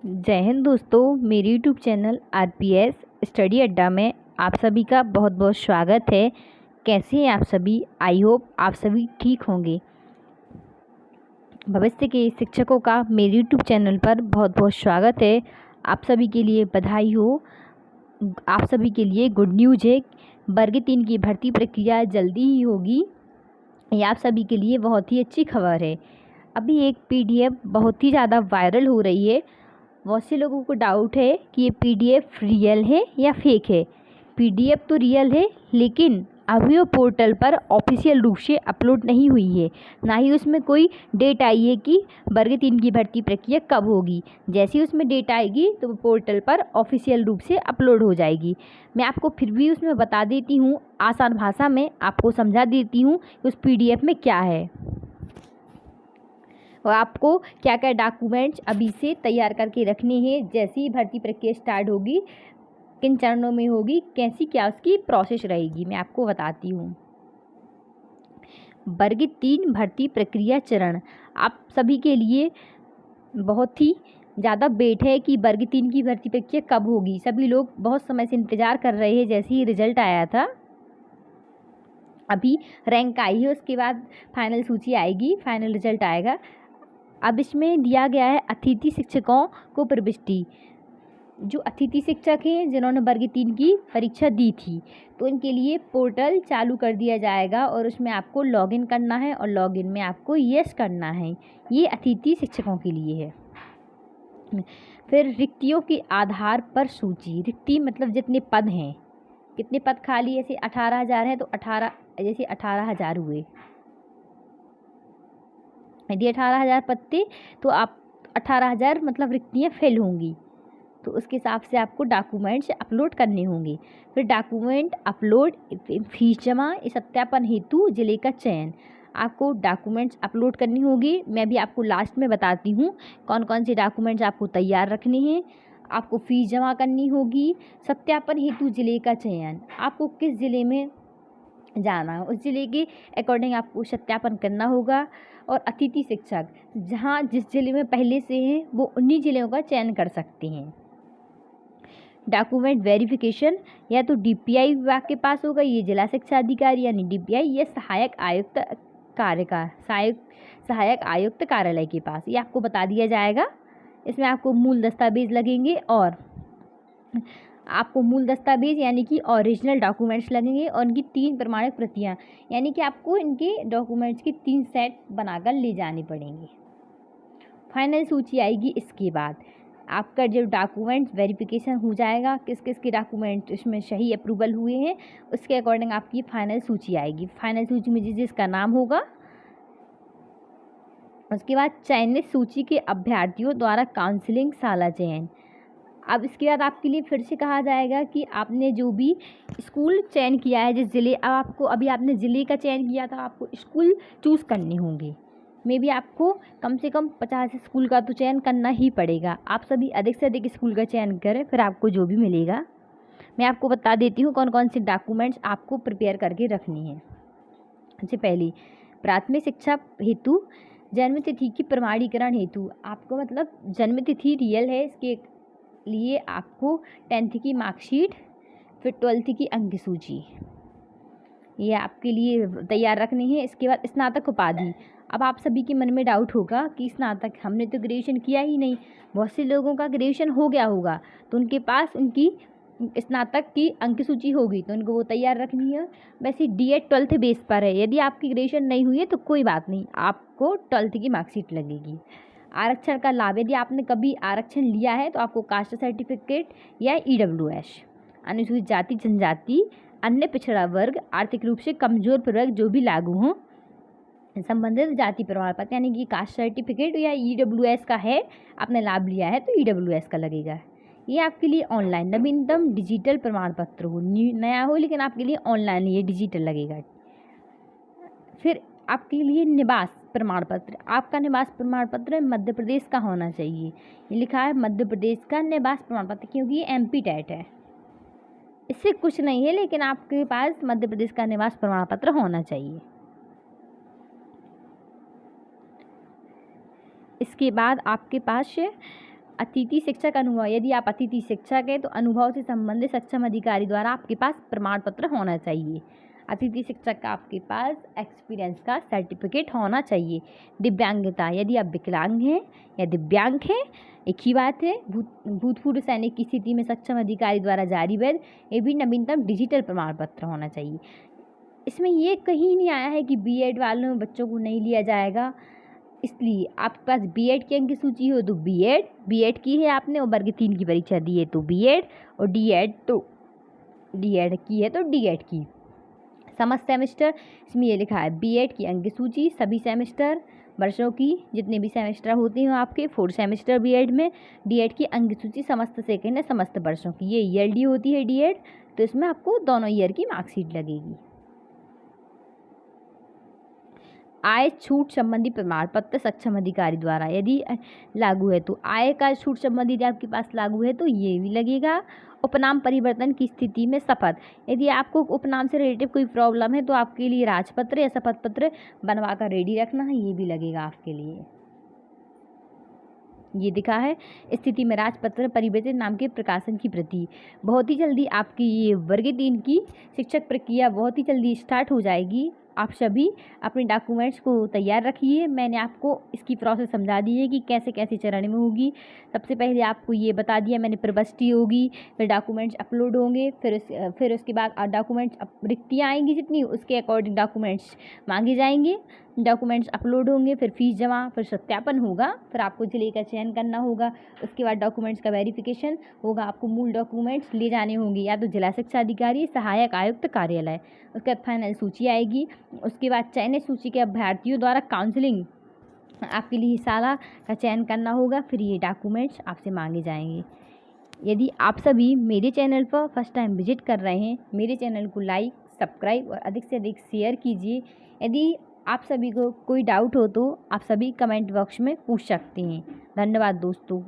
जय हिंद दोस्तों, मेरे यूट्यूब चैनल आरपीएस स्टडी अड्डा में आप सभी का बहुत बहुत स्वागत है। कैसे हैं आप सभी? आई होप आप सभी ठीक होंगे। भविष्य के शिक्षकों का मेरे यूट्यूब चैनल पर बहुत बहुत स्वागत है। आप सभी के लिए बधाई हो। आप सभी के लिए गुड न्यूज़ है। वर्ग 3 की भर्ती प्रक्रिया जल्दी ही होगी। ये आप सभी के लिए बहुत ही अच्छी खबर है। अभी एक पीडीएफ बहुत ही ज़्यादा वायरल हो रही है। बहुत से लोगों को डाउट है कि ये पीडीएफ रियल है या फेक है। पीडीएफ तो रियल है, लेकिन अभी वो पोर्टल पर ऑफिशियल रूप से अपलोड नहीं हुई है। ना ही उसमें कोई डेट आई है कि वर्ग 3 की भर्ती प्रक्रिया कब होगी। जैसे ही उसमें डेट आएगी तो वो पोर्टल पर ऑफिशियल रूप से अपलोड हो जाएगी। मैं आपको फिर भी उसमें बता देती हूँ, आसान भाषा में आपको समझा देती हूँ कि उस पीडीएफ में क्या है और आपको क्या क्या डॉक्यूमेंट्स अभी से तैयार करके रखने हैं। जैसे ही भर्ती प्रक्रिया स्टार्ट होगी, किन चरणों में होगी, कैसी क्या उसकी प्रोसेस रहेगी, मैं आपको बताती हूँ। वर्ग 3 भर्ती प्रक्रिया चरण आप सभी के लिए बहुत ही ज़्यादा वेट है कि वर्ग 3 की भर्ती प्रक्रिया कब होगी। सभी लोग बहुत समय से इंतज़ार कर रहे हैं। जैसे ही रिजल्ट आया था, अभी रैंक आई है, उसके बाद फाइनल सूची आएगी, फाइनल रिजल्ट आएगा। अब इसमें दिया गया है अतिथि शिक्षकों को प्रविष्टि। जो अतिथि शिक्षक हैं जिन्होंने वर्ग 3 की परीक्षा दी थी, तो इनके लिए पोर्टल चालू कर दिया जाएगा और उसमें आपको लॉगिन करना है और लॉगिन में आपको यस करना है। ये अतिथि शिक्षकों के लिए है। फिर रिक्तियों के आधार पर सूची। रिक्ति मतलब जितने पद हैं, कितने पद खाली, ऐसे 18,000 है तो 18, जैसे 18,000 हुए। यदि 18,000 पद थे तो आप 18,000 मतलब रिक्तियाँ फिल होंगी, तो उसके हिसाब से आपको डॉक्यूमेंट्स अपलोड करने होंगे। फिर डॉक्यूमेंट अपलोड, फीस जमा, सत्यापन हेतु जिले का चयन। आपको डॉक्यूमेंट्स अपलोड करनी होगी। मैं भी आपको लास्ट में बताती हूँ कौन कौन से डॉक्यूमेंट्स आपको तैयार रखने हैं। आपको फीस जमा करनी होगी। सत्यापन हेतु जिले का चयन, आपको किस ज़िले में जाना है उस ज़िले के अकॉर्डिंग आपको सत्यापन करना होगा। और अतिथि शिक्षक जहाँ जिस ज़िले में पहले से हैं वो उन्हीं ज़िलों का चयन कर सकते हैं। डॉक्यूमेंट वेरिफिकेशन या तो डीपीआई विभाग के पास होगा, ये जिला शिक्षा अधिकारी यानी डीपीआई, या सहायक आयुक्त सहायक आयुक्त कार्यालय के पास, ये आपको बता दिया जाएगा। इसमें आपको मूल दस्तावेज लगेंगे और आपको मूल दस्तावेज यानी कि ओरिजिनल डॉक्यूमेंट्स लगेंगे और उनकी 3 प्रमाणित प्रतियां, यानी कि आपको इनके डॉक्यूमेंट्स की 3 सेट बनाकर ले जाने पड़ेंगे। फाइनल सूची आएगी। इसके बाद आपका जो डॉक्यूमेंट्स वेरिफिकेशन हो जाएगा, किस किस के डॉक्यूमेंट इसमें सही अप्रूवल हुए हैं, उसके अकॉर्डिंग आपकी फाइनल सूची आएगी। फाइनल सूची में जिसका नाम होगा, उसके बाद चयनित सूची के अभ्यर्थियों द्वारा काउंसलिंग शाला चयन। अब इसके बाद आपके लिए फिर से कहा जाएगा कि आपने जो भी स्कूल चयन किया है, जिस ज़िले, अब आपको अभी आपने ज़िले का चयन किया था, आपको स्कूल चूज़ करने होंगे। में भी आपको कम से कम 50 स्कूल का तो चयन करना ही पड़ेगा। आप सभी अधिक से अधिक स्कूल का चयन करें, फिर आपको जो भी मिलेगा। मैं आपको बता देती हूँ कौन कौन से डॉक्यूमेंट्स आपको प्रिपेयर करके रखनी है। सबसे पहले प्राथमिक शिक्षा हेतु जन्म तिथि की प्रमाणीकरण हेतु, आपको मतलब जन्म तिथि रियल है, इसके लिए आपको 10th की मार्कशीट, फिर 12th की अंक सूची, ये आपके लिए तैयार रखनी है। इसके बाद स्नातक उपाधि। अब आप सभी के मन में डाउट होगा कि स्नातक, हमने तो ग्रेजुएशन किया ही नहीं। बहुत से लोगों का ग्रेजुएशन हो गया होगा, तो उनके पास उनकी स्नातक की अंक सूची होगी, तो उनको वो तैयार रखनी है। वैसे डीएड 12th बेस पर है। यदि आपकी ग्रेजुएशन नहीं हुई है तो कोई बात नहीं, आपको 12th की मार्कशीट लगेगी। आरक्षण का लाभ, यदि आपने कभी आरक्षण लिया है तो आपको कास्ट सर्टिफिकेट या ईडब्ल्यूएस। अनुसूचित जाति जनजाति, अन्य पिछड़ा वर्ग, आर्थिक रूप से कमजोर वर्ग जो भी लागू हों, संबंधित जाति प्रमाण पत्र, यानी कि कास्ट सर्टिफिकेट या ईडब्ल्यूएस का है, आपने लाभ लिया है तो ईडब्ल्यूएस का लगेगा। ये आपके लिए ऑनलाइन नवीनतम डिजिटल प्रमाण पत्र हो, नया हो लेकिन आपके लिए ऑनलाइन ये डिजिटल लगेगा। फिर आपके लिए निवास प्रमाण पत्र, आपका निवास प्रमाण पत्र मध्य प्रदेश का होना चाहिए। ये लिखा है मध्य प्रदेश का निवास प्रमाण पत्र, क्योंकि ये एमपी टेट है। इससे कुछ नहीं है, लेकिन आपके पास मध्य प्रदेश का निवास प्रमाण पत्र होना चाहिए। इसके बाद आपके पास अतिथि शिक्षक अनुभव, यदि आप अतिथि शिक्षक हैं तो अनुभव से संबंधित सक्षम अधिकारी द्वारा आपके पास प्रमाण पत्र होना चाहिए। अतिथि शिक्षक का आपके पास एक्सपीरियंस का सर्टिफिकेट होना चाहिए। दिव्यांगता, यदि आप विकलांग हैं या दिव्यांग हैं, एक ही बात है। भूतपूर्व सैनिक की स्थिति में सक्षम अधिकारी द्वारा जारी वैध, ये भी नवीनतम डिजिटल प्रमाण पत्र होना चाहिए। इसमें ये कहीं नहीं आया है कि बीएड वालों बच्चों को नहीं लिया जाएगा, इसलिए आपके पास बीएड की अंक सूची हो तो बीएड की है आपने और वर्ग 3 की परीक्षा दी है तो बीएड, और डीएड की है तो डीएड की। समस्त सेमेस्टर, इसमें ये लिखा है बीएड की अंक सूची सभी सेमेस्टर वर्षों की, जितने भी सेमेस्टर होते हैं आपके 4 सेमेस्टर बीएड में। डीएड की अंक सूची समस्त सेकंड है समस्त वर्षों की। ये ईयरली होती है डीएड, तो इसमें आपको दोनों ईयर की मार्कशीट लगेगी। आय छूट संबंधी प्रमाण पत्र सक्षम अधिकारी द्वारा यदि लागू है तो आय का छूट संबंधी यदि आपके पास लागू है तो ये भी लगेगा। उपनाम परिवर्तन की स्थिति में शपथ, यदि आपको उपनाम से रिलेटिव कोई प्रॉब्लम है तो आपके लिए राजपत्र या शपथ पत्र बनवा कर रेडी रखना है, ये भी लगेगा आपके लिए। ये दिखा है स्थिति में राजपत्र परिवर्तित नाम के प्रकाशन की प्रति। बहुत ही जल्दी आपकी ये वर्ग 3 की शिक्षक प्रक्रिया बहुत ही जल्दी स्टार्ट हो जाएगी। आप सभी अपने डॉक्यूमेंट्स को तैयार रखिए। मैंने आपको इसकी प्रोसेस समझा दी है कि कैसे कैसे चरण में होगी। सबसे पहले आपको ये बता दिया मैंने, प्रविष्टि होगी, फिर डॉक्यूमेंट्स अपलोड होंगे, फिर उसके बाद डॉक्यूमेंट्स रिक्तियाँ आएंगी जितनी, उसके अकॉर्डिंग डॉक्यूमेंट्स मांगे जाएंगे, डॉक्यूमेंट्स अपलोड होंगे, फिर फीस जमा, फिर सत्यापन होगा, फिर आपको जिले का चयन करना होगा। उसके बाद डॉक्यूमेंट्स का वेरिफिकेशन होगा। आपको मूल डॉक्यूमेंट्स ले जाने होंगे या तो जिला शिक्षा अधिकारी, सहायक आयुक्त कार्यालय। उसके बाद फाइनल सूची आएगी। उसके बाद चयनित सूची के अभ्यर्थियों द्वारा काउंसलिंग आपके लिए शाला का चयन करना होगा, फिर ये डॉक्यूमेंट्स आपसे मांगे जाएंगे। यदि आप सभी मेरे चैनल पर फर्स्ट टाइम विजिट कर रहे हैं, मेरे चैनल को लाइक, सब्सक्राइब और अधिक से अधिक शेयर कीजिए। यदि आप सभी को कोई डाउट हो तो आप सभी कमेंट बॉक्स में पूछ सकते हैं। धन्यवाद दोस्तों।